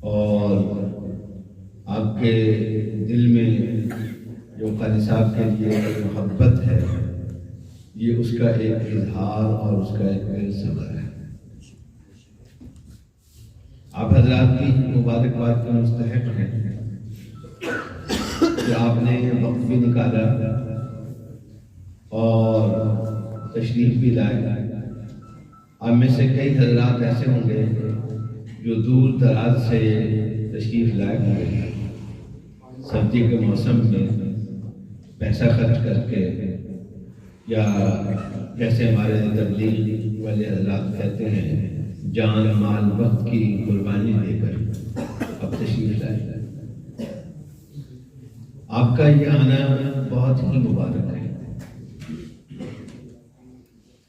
اور آپ کے دل میں جو قاری صاحب کے لیے محبت ہے، یہ اس کا ایک اظہار اور اس کا ایک صبر ہے۔ آپ حضرات کی مبارکباد کے مستحق ہیں کہ آپ نے وقت بھی نکالا اور تشریف بھی لائے۔ آپ میں سے کئی حضرات ایسے ہوں گے جو دور دراز سے تشریف لائے ہوں گے، سردی کے موسم میں پیسہ خرچ کر کے، یا جیسے ہمارے تبلیغ والے حضرات کہتے ہیں جان مال وقت کی قربانی دے کر اب تشریف لائے۔ آپ کا یہ آنا بہت ہی مبارک ہے،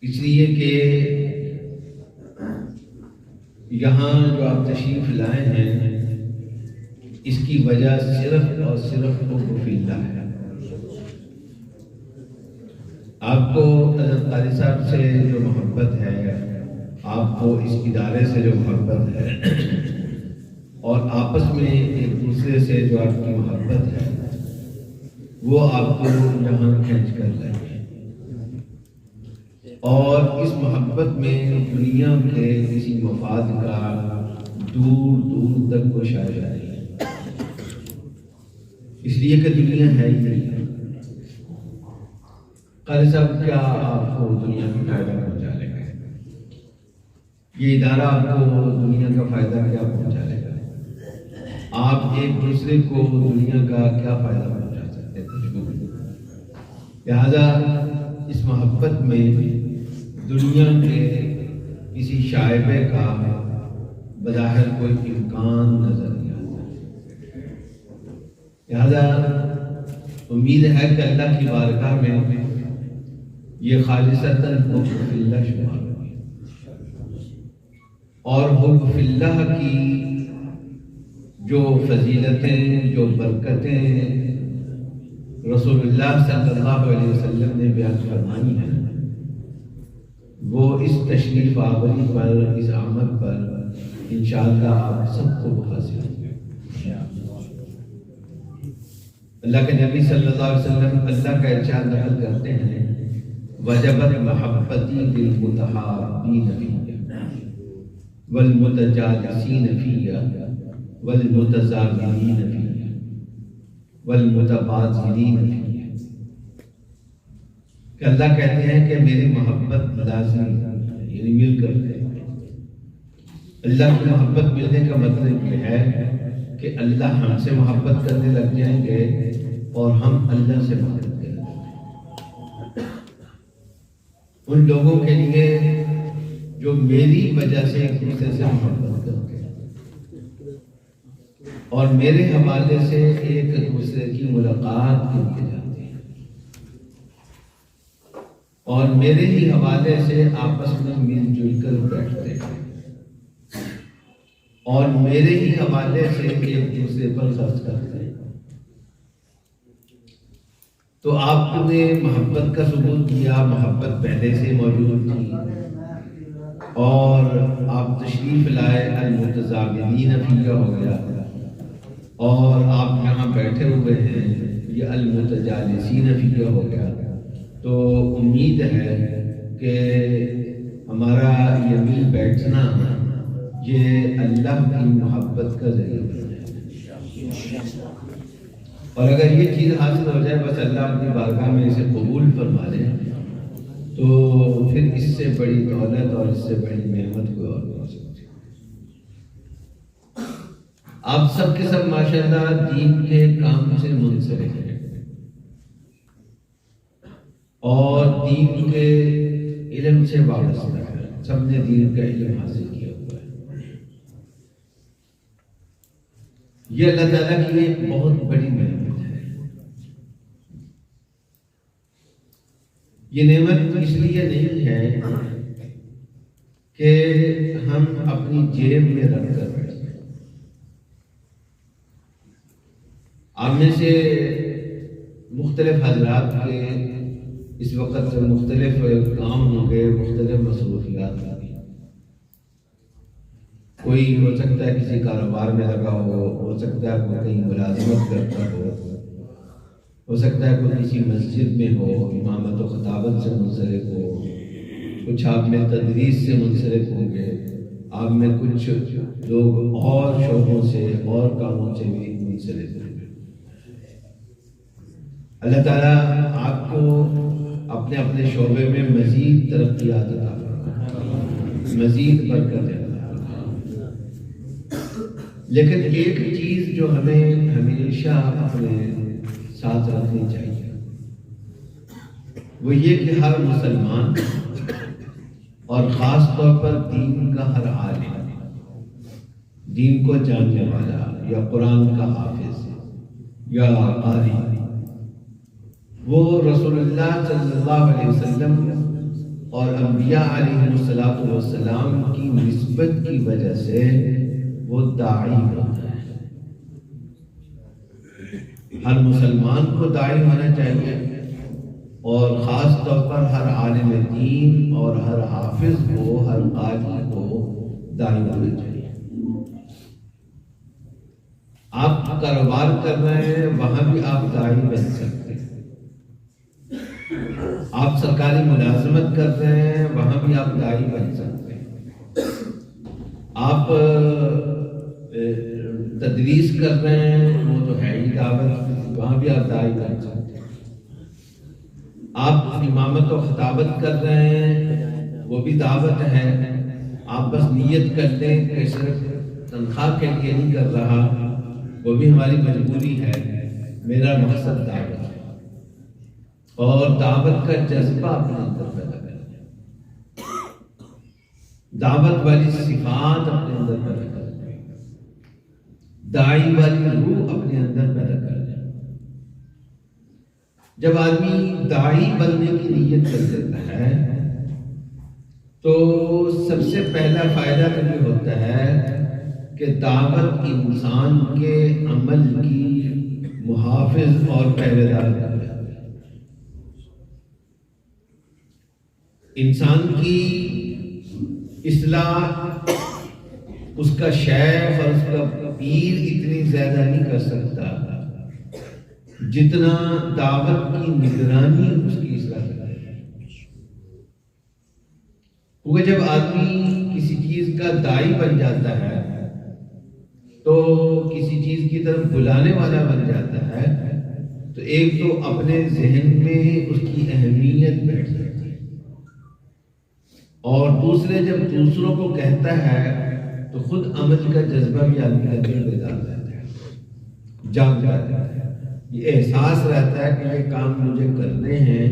اس لیے کہ یہاں جو آپ تشریف لائے ہیں اس کی وجہ صرف اور صرف حب فی اللہ ہے۔ آپ کو حضرت قاری صاحب سے جو محبت ہے، آپ کو اس ادارے سے جو محبت ہے، اور آپس میں ایک دوسرے سے جو آپ کی محبت ہے، وہ آپ کو یہاں کھینچ کر لائے، اور اس محبت میں دنیا کے کسی مفاد کا دور دور تک کوئی شائع نہیں ہے، اس لیے کہ دنیا ہے ہی نہیں۔ قاری صاحب کیا آپ کو دنیا کا فائدہ پہنچا لے گا؟ یہ ادارہ آپ کو دنیا کا فائدہ کیا پہنچا لے گا؟ آپ ایک دوسرے کو دنیا کا کیا فائدہ پہنچا سکتے ہیں؟ لہذا اس محبت میں دنیا کے کسی شائبے کا بظاہر کوئی امکان نظر نہیں آتا۔ لہذا امید ہے کہ اللہ کی بارگاہ میں یہ خالصتاً حب فی اللہ شمار ہوگی، اور حب فی اللہ کی جو فضیلتیں، جو برکتیں رسول اللہ صلی اللہ علیہ وسلم نے بیان فرمائی ہیں، وہ اس تشریف آوری پر، اس آمد پر انشاءاللہ آپ سب کو حاصل ہیں۔ اللہ کے نبی صلی اللہ علیہ وسلم اللہ کا ارشاد نقل کرتے ہیں، وجبت محبتی للمتحابین فیہ والمتجالسین فیہ والمتزاورین فیہ والمتبادلین فیہ، کہ اللہ کہتے ہیں کہ میری محبت لازم ہے، یعنی مل کر ہے۔ اللہ کی محبت ملنے کا مطلب یہ ہے کہ اللہ ہم سے محبت کرنے لگ جائیں گے اور ہم اللہ سے محبت کریں گے۔ ان لوگوں کے لیے جو میری وجہ سے ایک دوسرے سے محبت کرتے ہیں اور میرے حوالے سے ایک دوسرے کی ملاقات کے لیے جاتے ہیں، اور میرے ہی حوالے سے آپس میں مل جل کر بیٹھتے ہیں، اور میرے ہی حوالے سے ایک دوسرے پر خرچ کرتے ہیں۔ تو آپ نے محبت کا ثبوت کیا، محبت پہلے سے موجود تھی، اور آپ تشریف لائے، المتزاورین فیہ ہو گیا، اور آپ یہاں بیٹھے ہوئے ہیں، یہ المتجالسین فیہ ہو گیا۔ تو امید ہے کہ ہمارا یہ مل بیٹھنا یہ اللہ کی محبت کا ذریعہ بن جائے، اور اگر یہ چیز حاصل ہو جائے، بس اللہ اپنی بارگاہ میں اسے قبول فرما لے، تو پھر اس سے بڑی دولت اور اس سے بڑی نعمت کوئی اور نہیں ہو سکتی۔ آپ سب کے سب ماشاءاللہ دین کے کام سے منسلک ہیں، اور دین کے علم سے وابستہ ہے، سب نے دین کا علم حاصل کیا ہوا ہے۔ یہ اللہ تعالیٰ کی ایک بہت بڑی نعمت ہے۔ یہ نعمت اس لیے نہیں ہے کہ ہم اپنی جیب میں رکھ کر بیٹھیں۔ آپ میں سے مختلف حضرات کے اس وقت مختلف کام ہوں گے، مختلف مصروفیات ہوں گی، کوئی ہو سکتا ہے کسی کاروبار میں لگا ہو سکتا ہے کوئی کہیں ملازمت کرتا ہو سکتا ہے کوئی کسی مسجد میں ہو، امامت و خطابت سے منسلک ہو، کچھ آپ میں تدریس سے منسلک ہوں گے، آپ میں کچھ لوگ اور شعبوں سے اور کاموں سے بھی منسلک ہوں گے۔ اللہ تعالیٰ آپ کو اپنے اپنے شعبے میں مزید ترقیات عطا فرمائے، مزید برکت عطا فرمائے۔ لیکن ایک چیز جو ہمیں ہمیشہ اپنے ساتھ رکھنی چاہیے وہ یہ کہ ہر مسلمان اور خاص طور پر دین کا ہر عالم، دین کو جاننے والا یا قرآن کا حافظ یا قاری، وہ رسول اللہ صلی اللہ علیہ وسلم اور انبیاء علیہ السلام کی نسبت کی وجہ سے وہ داعی ہوتا ہے۔ ہر مسلمان کو داعی ہونا چاہیے، اور خاص طور پر ہر عالم دین اور ہر حافظ کو، ہر قاری کو داعی ہونا چاہیے۔ آپ کاروبار کر رہے ہیں، وہاں بھی آپ داعی بن سکتے ہیں۔ آپ سرکاری ملازمت کر رہے ہیں، وہاں بھی آپ داعی بن سکتے ہیں۔ آپ تدریس کر رہے ہیں، وہ تو ہے ہی دعوت، وہاں بھی آپ داعی بن سکتے ہیں۔ آپ امامت و خطابت کر رہے ہیں، وہ بھی دعوت ہے۔ آپ بس نیت کر لیں کہ صرف تنخواہ کے لیے نہیں کر رہا، وہ بھی ہماری مجبوری ہے، میرا مقصد دعوت ہے۔ اور دعوت کا جذبہ اپنے اندر پیدا کریں، دعوت والی صفات اپنے اندر پیدا کریں، داعی والی روح اپنے اندر پیدا کریں۔ جب آدمی داعی بننے کی نیت کر دیتا ہے تو سب سے پہلا فائدہ تو یہ ہوتا ہے کہ دعوت انسان کے عمل کی محافظ اور پہرے دار کرتا ہے۔ انسان کی اصلاح اس کا شیخ اور اس کا پیر اتنی زیادہ نہیں کر سکتا جتنا دعوت کی نگرانی اس کی اصلاح کرتا ہے۔ کیونکہ جب آدمی کسی چیز کا داعی بن جاتا ہے تو کسی چیز کی طرف بلانے والا بن جاتا ہے تو ایک تو اپنے ذہن میں اس کی اہمیت بیٹھ جاتی ہے، اور دوسرے جب دوسروں کو کہتا ہے تو خود عمل کا جذبہ بھی آدمی کا دل بیدار رہتا ہے، جاگ جاتا ہے۔ یہ احساس رہتا ہے کہ یہ کام مجھے کرنے ہیں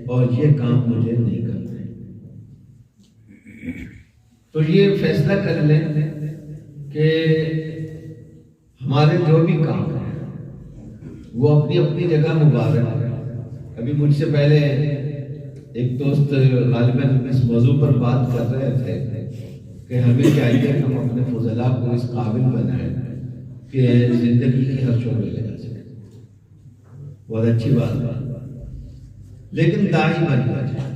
اور یہ کام مجھے نہیں کرنے۔ تو یہ فیصلہ کر لیں کہ ہمارے جو بھی کام ہیں وہ اپنی اپنی جگہ مبارک ہے۔ ابھی مجھ سے پہلے ایک دوست غالباً اس موضوع پر بات کر رہے تھے کہ ہمیں چاہیے کہ ہم اپنے فضلاء کو اس قابل بنائیں کہ زندگی کی ہر شعبے لے جا سکیں۔ بہت اچھی بات ہے، لیکن داعی بننا چاہیے۔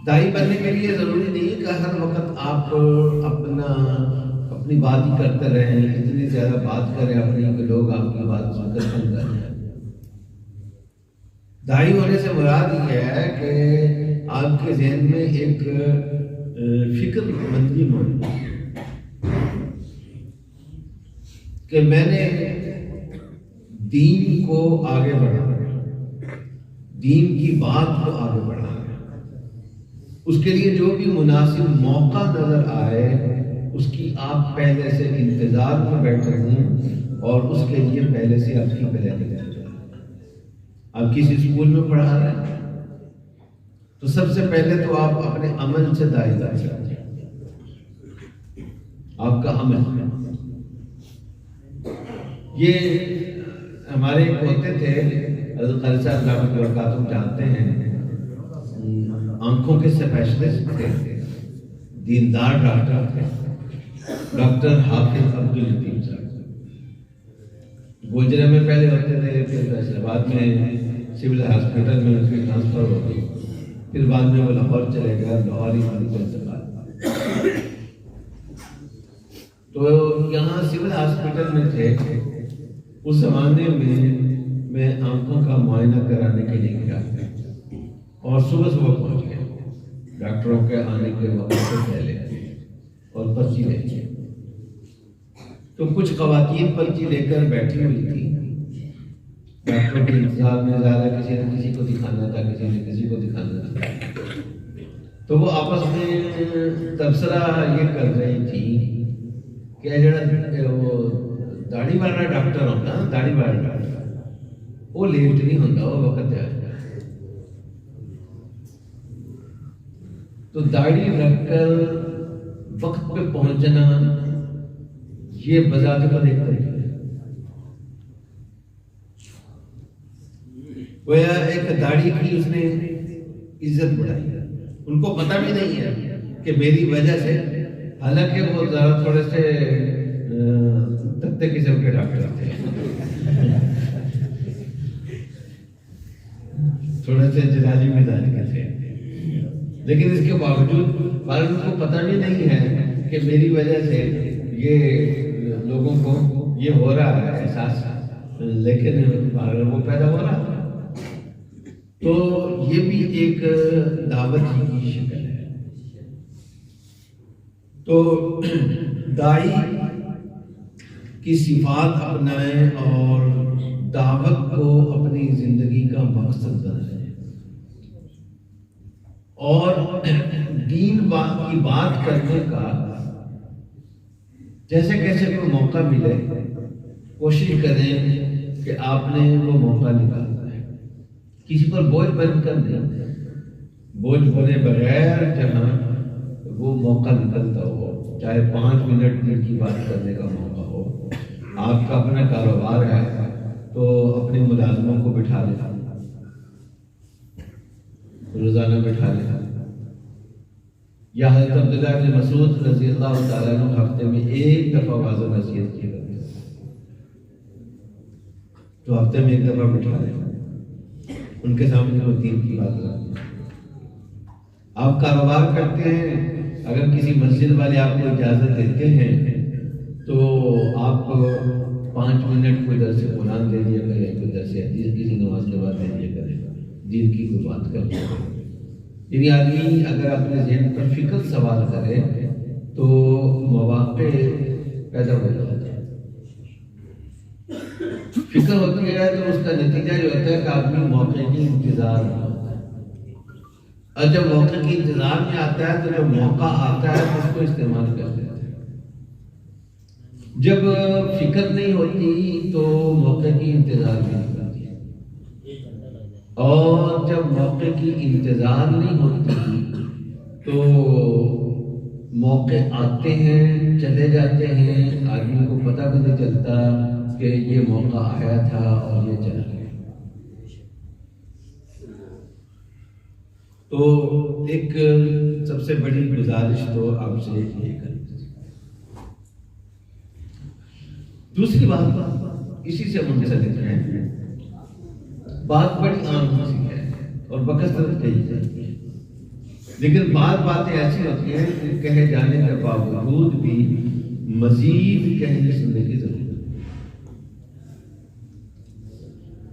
داعی بننے کے لیے ضروری نہیں کہ ہر وقت آپ اپنی بات ہی کرتے رہیں، اتنی زیادہ بات کریں اپنی کہ لوگ آپ کی بات سن کر بن جائیں۔ داعی ہونے سے مراد یہ ہے کہ آپ کے ذہن میں ایک فکر مندی موجود ہے کہ میں نے دین کو آگے بڑھانا ہے، دین کی بات کو آگے بڑھانا ہے۔ اس کے لیے جو بھی مناسب موقع نظر آئے اس کی آپ پہلے سے انتظار میں بیٹھے ہوں اور اس کے لیے پہلے سے آپ کی تیاری کریں۔ آپ کسی اسکول میں پڑھا رہے ہیں تو سب سے پہلے تو آپ اپنے عمل سے داعی کر سکتے ہیں۔ آپ کا عمل، یہ ہمارے ایک ہوتے تھے حضرت قاری صاحب رحمۃ اللہ وبرکاتہ، جانتے ہیں، آنکھوں کے اسپیشلسٹ تھے، دیندار ڈاکٹر تھے، ڈاکٹر حافظ عبداللطیف صاحب۔ گوجرے میں پہلے ہوتے تھے، پھر فیصل آباد میں سول ہاسپٹل میں ان کی ٹرانسفر ہو گئی، پھر بعد میں وہ لاہور چلے گئے، لاہور ہی سے بات۔ تو یہاں سول ہاسپٹل میں تھے، اس زمانے میں آنکھوں کا معائنہ کرانے کے لیے گیا اور صبح صبح پہنچ گیا ڈاکٹروں کے آنے کے وقت سے پہلے اور پرچی لے لی۔ تو کچھ خواتین پرچی لے کر بیٹھی ہوئی تھی، ڈاکٹروں کے انتظار میں، زیادہ کسی نے کسی کو دکھانا تھا، کسی نے کسی کو دکھانا تھا۔ تو وہ آپس میں تبصرہ یہ کر رہی تھی کہ جڑا وہ داڑھی والا ڈاکٹر ہوتا، داڑھی والا ڈاکٹر وہ لیٹ نہیں ہوتا، وہ وقت پہ آ جاتا۔ تو داڑھی رکھ کر وقت پہ پہنچنا یہ بذات خود ایک طریقہ ہے۔ گویا ایک داڑھی کی اس نے عزت بڑھائی، ان کو پتہ بھی نہیں ہے کہ میری وجہ سے، حالانکہ وہ ذرا تھوڑے سے تکتے قسم کے ڈاکٹر تھے، تھوڑے سے جلالی مزاج کے تھے، لیکن اس کے باوجود ان کو پتہ بھی نہیں ہے کہ میری وجہ سے یہ لوگوں کو یہ ہو رہا ہے احساس، لیکن وہ پیدا ہو رہا ہے۔ تو یہ بھی ایک دعوت کی شکل ہے۔ تو داعی کی صفات اپنائیں اور دعوت کو اپنی زندگی کا مقصد بنائیں، اور دین کی بات کرنے کا جیسے کیسے کوئی موقع ملے کوشش کریں کہ آپ نے وہ موقع نکالنا ہے، کسی پر بوجھ بن کر نہیں، بوجھ بنے بغیر جہاں وہ موقع نکلتا ہو، چاہے 5 منٹ دن کی بات کرنے کا موقع ہو، آپ کا اپنا کاروبار ہے تو اپنے ملازموں کو بٹھا لیں، روزانہ بٹھا لیں، یا حضرت عبداللہ بن مسعود رضی اللہ تعالیٰ عنہ ہفتے میں ایک دفعہ واضح نصیحت کی کرتے تو ہفتے میں ایک دفعہ بٹھا لیں، ان کے سامنے وہ دین کی بات کرتے ہیں۔ آپ کاروبار کرتے ہیں، اگر کسی مسجد والے آپ کو اجازت دیتے ہیں تو آپ 5 منٹ کوئی درس قرآن دے دیا کریں، کوئی درس حدیث کسی نماز کے بعد دے دیا کریں، دین کی کوئی بات کرتے ہیں۔ یعنی آدمی اگر اپنے ذہن پر فکر سوال کرے تو مواقع پیدا ہو جاتا ہے، فکر ہوتی ہے تو اس کا نتیجہ یہ ہوتا ہے کہ آدمی موقع کی انتظار میں ہوتا ہے، اور جب موقع کی انتظار میں آتا ہے تو جب موقع آتا ہے تو اس کو استعمال کر لیتا ہے۔ جب فکر نہیں ہوتی تو موقع کی انتظار میں نہیں ہوتی، اور جب موقع کی انتظار نہیں ہوتی تو موقع آتے ہیں چلے جاتے ہیں، آدمی کو پتہ بھی نہیں چلتا کہ یہ موقع آیا تھا اور یہ چلا گیا۔ تو ایک سب سے بڑی گزارش تو آپ سے یہ کریں۔ دوسری بات اسی سے منسلک ہے، بات بڑی عام سی ہے اور بکثرت کہی جاتی ہے، لیکن بعض باتیں ایسی ہوتی ہیں کہ کہے جانے کے باوجود بھی مزید کہنے سننے کی ضرورت ہے،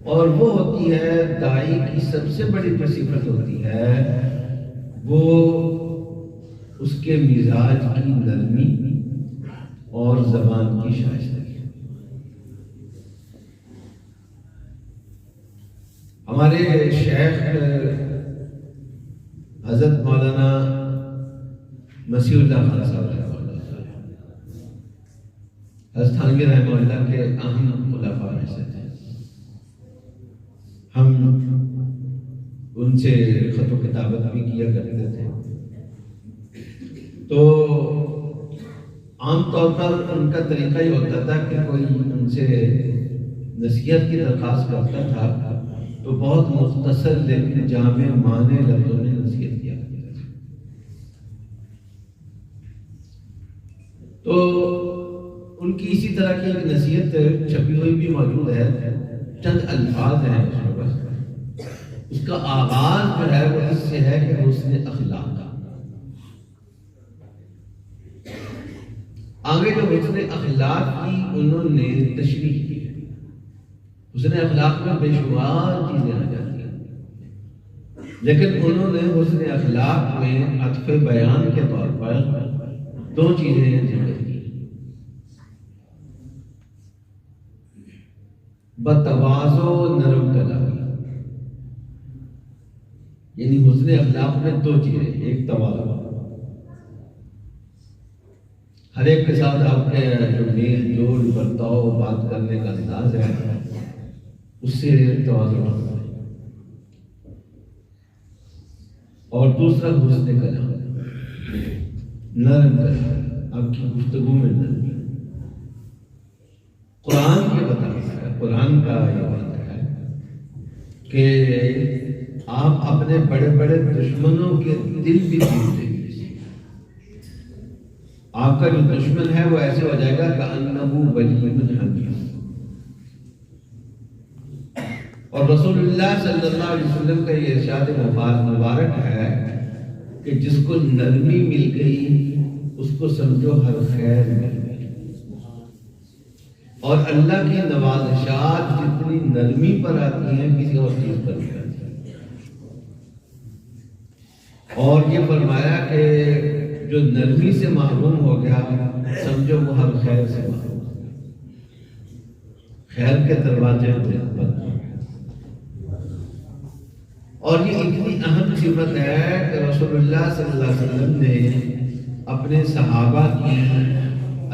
اور وہ ہوتی ہے داعی کی سب سے بڑی صفت ہوتی ہے وہ اس کے مزاج کی نرمی اور زبان کی شائستگی۔ ہمارے شیخ حضرت مولانا مسیح اللہ خان صاحب رحمہ اللہ حضرت تھانوی رحمہ اللہ کے اہم خلفاء میں سے تھے، ہم ان سے خط و کتابت بھی کیا کرتے تھے۔ تو عام طور پر ان کا طریقہ یہ ہوتا تھا کہ کوئی ان سے نصیحت کی درخواست کرتا تھا تو بہت مختصر لیکن جامع معنی لفظوں میں نصیحت کیا کرتے تھے۔ تو ان کی اسی طرح کی ایک نصیحت چھپی ہوئی بھی موجود ہے، چند الفاظ ہیں اس میں، بس اس کا آغاز جو ہے وہ اس سے ہے کہ حسن اخلاق۔ آگے جو حسن اخلاق کی انہوں نے تشریح کی ہے، حسن اخلاق میں بے شمار چیزیں آ جاتی ہیں، لیکن انہوں نے حسن اخلاق میں عطف بیان کے طور پر دو چیزیں ذکر کی، بتواضع نرم کلامی، یعنی حسن اخلاق میں دو چیزیں، ایک تواضع، ہر ایک کے ساتھ آپ کے جو میل جول برتاؤ بات کرنے کا انداز ہے اس سے تواضع ہوتا ہے، اور دوسرا حسن کلام، نرم کلام، آپ کی گفتگو میں نرمی، قرآن یہ بتاتا ہے، قرآن کا یہ بات ہے کہ آپ اپنے بڑے بڑے دشمنوں کے دل بھی جیت لیں گے، آپ کا جو دشمن ہے وہ ایسے ہو جائے گا کأنہ ولی حمیم، اور رسول اللہ صلی اللہ علیہ وسلم کا یہ ارشاد مبارک ہے کہ جس کو نرمی مل گئی اس کو سمجھو ہر خیر مل گئی، اور اللہ کی نوازشات جتنی نرمی پر آتی ہیں کسی اور چیز پر نہیں آتی، اور یہ فرمایا کہ جو نرمی سے محروم ہو گیا سمجھو وہ ہر خیر سے محروم، خیر کے دروازے بند ہو گئے، اور یہ اتنی اہم صفت ہے کہ رسول اللہ صلی اللہ علیہ وسلم نے اپنے صحابہ کی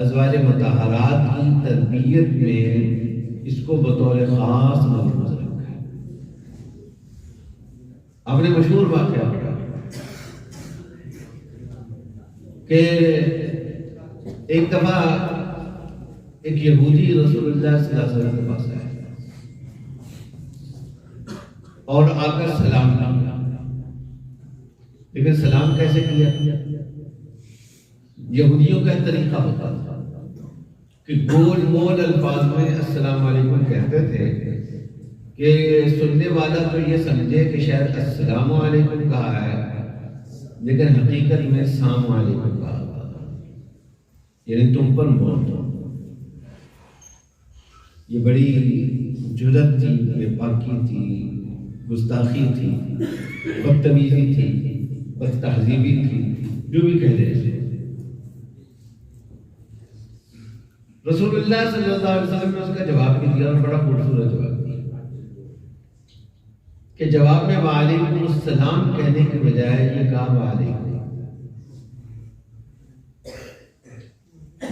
ازواج مطہرات کی تربیت میں اس کو بطور خاص ملحوظ رکھا ہے۔ آپ نے مشہور واقعہ پڑھا کہ ایک دفعہ ایک یہودی رسول اللہ صلی اللہ علیہ وسلم کے پاس آیا اور آ کر سلام کیا، لیکن سلام کیسے کیا؟ یہودیوں کا طریقہ ہوتا تھا کہ گول مول الفاظ میں السلام علیکم کہتے تھے کہ سننے والا تو یہ سمجھے کہ شاید السلام علیکم کہا ہے، لیکن حقیقت میں السلام علیکم کہا تھا، یعنی تم پر موت ہو۔ یہ بڑی جرت تھی، بے باکی تھی، گستاخی تھی، بدتمیزی تھی، بد تہذیبی تھی، جو بھی کہہ رہے تھے۔ رسول اللہ صلی اللہ علیہ وسلم نے اس کا جواب بھی دیا، اور بڑا خوبصورت جواب دیا کہ جواب میں وعلیکم السلام کہنے کے بجائے یہ کہا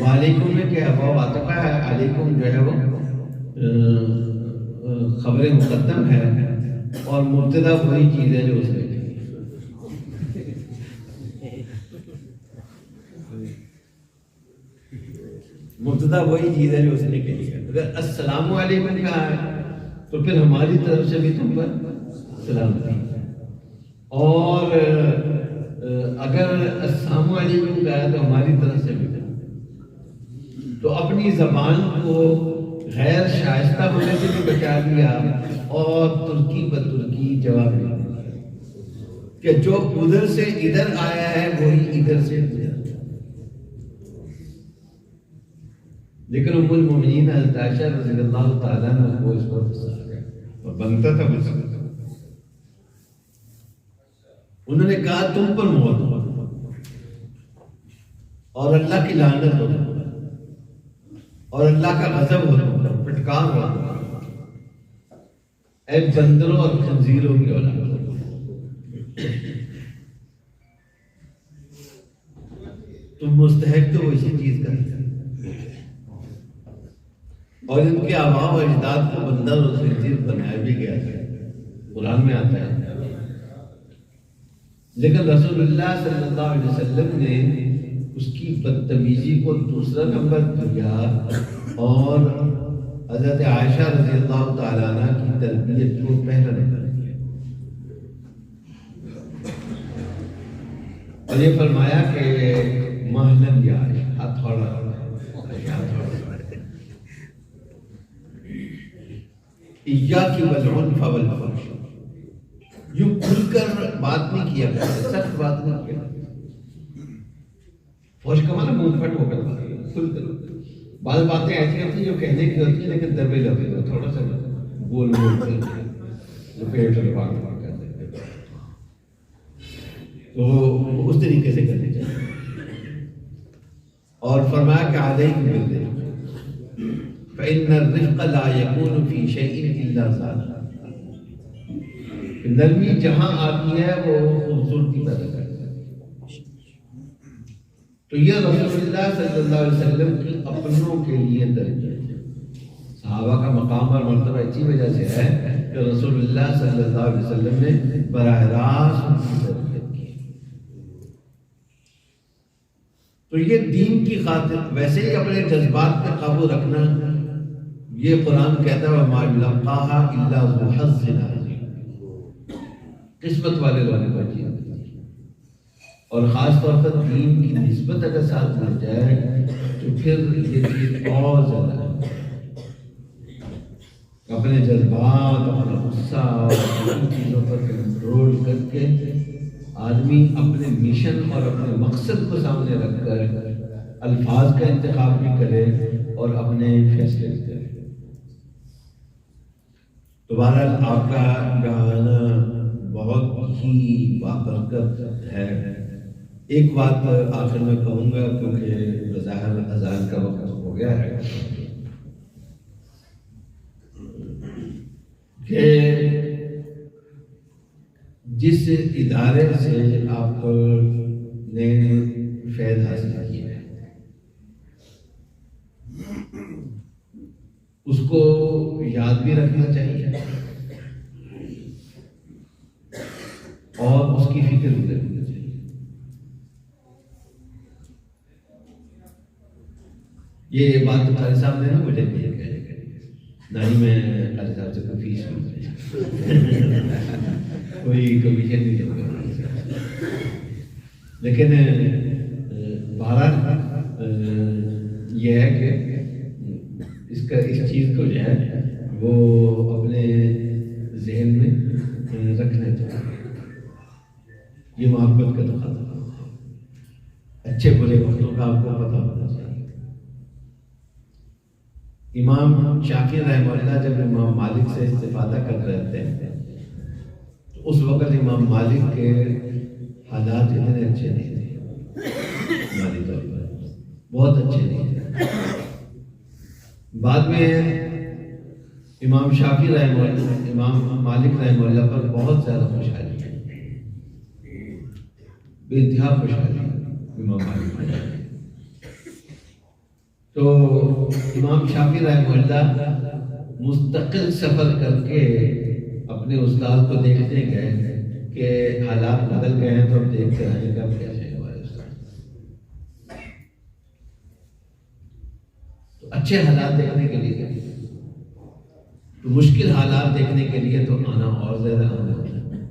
وعلیکم میں کیا وہ واقعہ ہے، علیکم جو ہے وہ خبر مقدم ہے، اور مبتدا وہی چیز ہے جو اس نے کہی۔ مبتدا وہی چیز ہے جو اس نے کہی ہے۔ اگر السلام علیکم کہا ہے تو پھر ہماری طرف سے بھی تم پر سلام ہے، اور اگر السلام علیکم کہا ہے تو ہماری طرف سے بھی، تو اپنی زبان کو غیر شائستہ ہونے سے بھی بچا دیا، اور ترکی بترکی جواب دیا کہ جو ادھر سے ادھر آیا ہے وہی ادھر سے ادھر۔ لیکن ام المؤمنین حضرت عائشہ رضی اللہ تعالیٰ عنہ کو اس پر غصہ آ گیا، اور بنتا تھا غصہ۔ انہوں نے کہا تم پر موت ہو اور اللہ کی لعنت ہو اور اللہ کا غضب ہو، پھٹکار ہو، اے بندروں اور خنزیروں کی اولاد، تم مستحق تو اسی چیز کا، اور ان کے آباء و اجداد کو بندر اور خنزیر بنایا بھی گیا تھا، قرآن میں آتا ہے۔ لیکن رسول اللہ صلی اللہ علیہ وسلم نے اس کی بدتمیزی کو دوسرا نمبر دیا، اور حضرت عائشہ رضی اللہ تعالیٰ عنہ کی تربیت کو پہلا نمبر دیا، اور یہ فرمایا کہ محلن یا عائشہ، ہاتھ تھوڑا ایاکی والعنف والفحش، یوں کھل کر بات نہیں کیا کرتے، سخت بات نہیں کیا، فحش کا معنی منہ پھٹ ہو کر بات، کھل کر بعض باتیں ایسی ہوتی ہیں جو کہنے کی ہوتی ہیں لیکن دبے لبے ہو تھوڑا سا بول جو پیٹ لگا کر دیتے، تو اس طریقے سے کرنے چاہیے۔ اور فرمایا کہ علیک بالرفق فإن الرفق لا يكون في شيء إلا زانه، نرمی جہاں آتی ہے وہ خوبصورتی پیدا کرتی ہے۔ تو یہ رسول اللہ صلی اللہ علیہ وسلم کی اپنوں کے لیے درجہ ہے۔ صحابہ کا مقام اور مرتبہ اسی وجہ سے ہے کہ رسول اللہ صلی اللہ علیہ وسلم نے براہ راست ان کی تربیت کی۔ تو یہ دین کی خاطر، ویسے ہی اپنے جذبات پہ قابو رکھنا، یہ قرآن کہتا ہے وَمَا يُلَقَّاهَا إِلَّا ذُو حَظٍّ عَظِيمٍ، قسمت والے لوگوں کو چیز ملتی ہے۔ اور خاص طور پر دین کی نسبت اگر ساتھ مل جائے تو پھر یہ چیز اور زیادہ ہے۔ اپنے جذبات، اپنا غصہ اور ان چیزوں پر کنٹرول کر کے آدمی اپنے مشن اور اپنے مقصد کو سامنے رکھ کر الفاظ کا انتخاب بھی کرے اور اپنے فیصلے بھی کرے۔ تو بہرحال آپ کا یہاں آنا بہت ہی بابرکت ہے۔ ایک بات آخر میں کہوں گا کیونکہ بظاہر اذان کا وقت ہو گیا ہے کہ جس ادارے سے آپ نے فیض حاصل کیا ہے اس کو یاد بھی رکھنا چاہیے اور اس کی فکر بھی رکھنا چاہیے۔ یہ بات قاری صاحب نے نا مجھے نہیں کہی، نہ ہی میں قاری صاحب سے کوئی فیس کوئی کمیشن نہیں دوں گا، لیکن بہرحال یہ ہے کہ اس چیز کو جو ہے وہ اپنے ذہن میں رکھنا چاہیے۔ یہ محبت کا تقاضا ہے، اچھے برے وقتوں کا آپ کو پتہ ہونا چاہیے۔ امام شافعی رحمہ اللہ جب امام مالک سے استفادہ کر رہے تھے تو اس وقت امام مالک کے حالات اتنے اچھے نہیں تھے، مالی طور پر بہت اچھے نہیں تھے۔ بعد میں امام شافعی رحمہ اللہ، امام مالک رحمہ اللہ پر بہت زیادہ خوشحالی ہے، بے انتہا خوشحالی امام مالک پر۔ تو امام شافعی رحمہ اللہ مستقل سفر کر کے اپنے استاد کو دیکھنے گئے کہ حالات بدل گئے ہیں تو اب دیکھتے رہیں گے اب کیسے ہمارے استاد۔ تو اچھے حالات دیکھنے کے لیے، تو مشکل حالات دیکھنے کے لیے تو آنا اور زیادہ آنا ہوتا ہے۔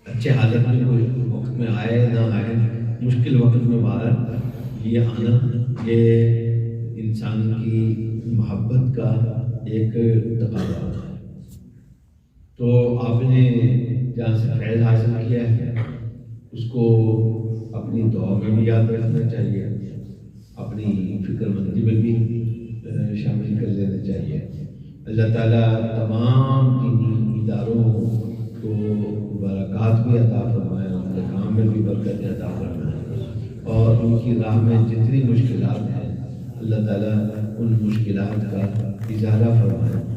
اچھے حالت میں کوئی وقت میں آئے نہ آئے، مشکل وقت میں باہر یہ آنا، یہ انسان کی محبت کا ایک تقاضا ہوتا ہے۔ تو آپ نے جہاں سے فیض حاصل کیا ہے اس کو اپنی دعا میں بھی یاد رکھنا چاہیے، اپنی فکر مندی میں بھی شامل کر لینا چاہیے۔ اللہ تعالیٰ تمام دینی اداروں کو برکات بھی عطا فرمائے، ان کے کام میں بھی برکت عطا فرمائے، اور ان کی راہ میں جتنی مشکلات ہیں اللہ تعالیٰ ان مشکلات کا ازالہ فرمائے۔